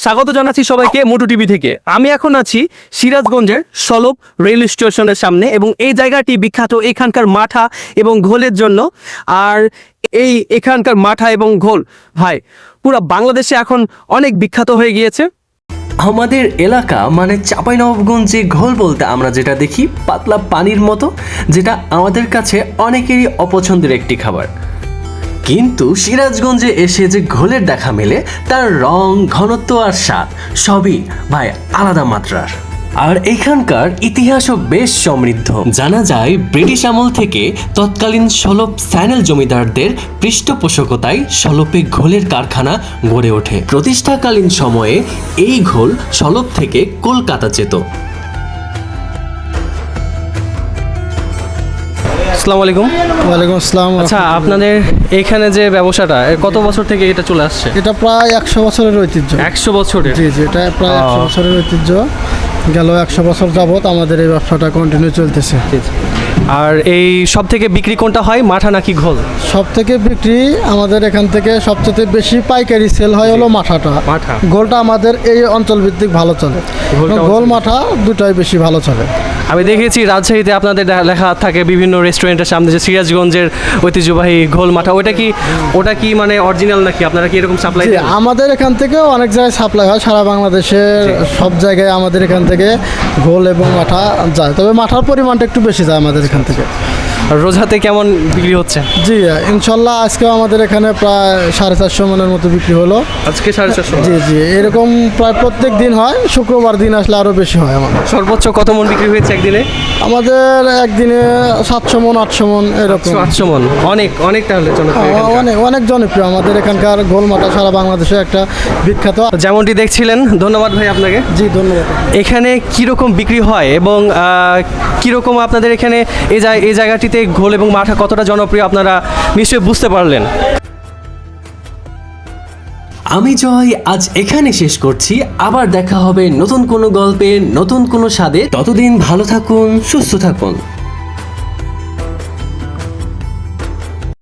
স্বাগত জানাচ্ছি সবাইকে মোটু টিভি থেকে। আমি এখন আছি সিরাজগঞ্জের সলব রেল স্টেশনের সামনে এবং এই জায়গাটি বিখ্যাত এখানকার মাঠা এবং ঘোলের জন্য। আর এখানকার মাঠা এবং ঘোল ভাই পুরো বাংলাদেশে এখন অনেক বিখ্যাত হয়ে গিয়েছে। আমাদের এলাকা মানে চাঁপাইনবাবগঞ্জে ঘোল বলতে আমরা যেটা দেখি পাতলা পানির মতো, যেটা আমাদের কাছে অনেকেরই অপছন্দের একটি খাবার। কিন্তু সিরাজগঞ্জে এসে যে ঘোলের দেখা মেলে তার রং, ঘনত্ব আর স্বাদ সবই ভাই আলাদা মাত্রার। আর এখানকার ইতিহাসও বেশ সমৃদ্ধ। জানা যায় ব্রিটিশ আমল থেকে তৎকালীন সলব স্যানেল জমিদারদের পৃষ্ঠপোষকতায় সলপে ঘোলের কারখানা গড়ে ওঠে। প্রতিষ্ঠাকালীন সময়ে এই ঘোল সলব থেকে কলকাতা যেত। আসসালামু আলাইকুম। ওয়ালাইকুম আসসালাম। আচ্ছা, আপনাদের এখানে যে ব্যবসাটা কত বছর থেকে এটা চলে আসছে? এটা প্রায় 100 বছরের ঐতিহ্য। 100 বছরের? জি জি, এটা প্রায় 100 বছরের ঐতিহ্য। গেল 100 বছর যাবত আমাদের এই ব্যবসাটা কন্টিনিউ চলতেছে। আর এই সব থেকে বিক্রি কোনটা হয়, মাঠা নাকি ঘোল? সব থেকে বিক্রি আমাদের এখান থেকে সবচেয়ে বেশি পাইকারি সেল হয় হলো মাঠাটা। মাঠা। গোলটা আমাদের এই অঞ্চল ভিত্তিক ভালো চলে। গোল মাঠা দুটাই বেশি ভালো চলে। আমি দেখেছি রাজশাহীতে আপনাদের লেখা থাকে বিভিন্ন রেস্টুরেন্টের সামনে যে সিরাজগঞ্জের ঐতিহ্যবাহী ঘোল মাঠা। ওটা কি মানে অরিজিনাল নাকি আপনারা কি এরকম সাপ্লাই দেন? আমাদের এখান থেকেও অনেক জায়গায় সাপ্লাই হয়, সারা বাংলাদেশের সব জায়গায় আমাদের এখান থেকে ঘোল এবং মাঠা যায়, তবে মাঠার পরিমাণটা একটু বেশি যায় আমাদের এখান থেকে। আর রোজাতে কেমন বিক্রি হচ্ছে? জি ইনশাল্লাহ আজকেও আমাদের এখানে প্রায় 450 মনের মতো বিক্রি হলো আজকে 450? জি জি, এরকম প্রায় প্রত্যেক দিন হয়, শুক্রবার দিন আসলে আরও বেশি হয়। আমাদের সর্বোচ্চ কত মন বিক্রি হয়েছে একদিনে? আমাদের একদিনে 700 মন 800 মন এরকম। 800 মন, অনেক তাহলে জনপ্রিয় এখানকার। অনেক জনপ্রিয় আমাদের এখানকার গোল মাঠা, সারা বাংলাদেশে একটা বিখ্যাত। যেমনটি দেখছিলেন, ধন্যবাদ ভাই আপনাকে। জি ধন্যবাদ। এখানে কীরকম বিক্রি হয় এবং কীরকম আপনাদের এখানে এই জায়গাটিতে ঘোল এবং মাঠা কতটা জনপ্রিয় আপনারা নিশ্চয়ই বুঝতে পারলেন। আমি জয় আজ এখানে শেষ করছি। আবার দেখা হবে নতুন কোনো গল্পে, নতুন কোনো স্বাদে। ততদিন ভালো থাকুন, সুস্থ থাকুন।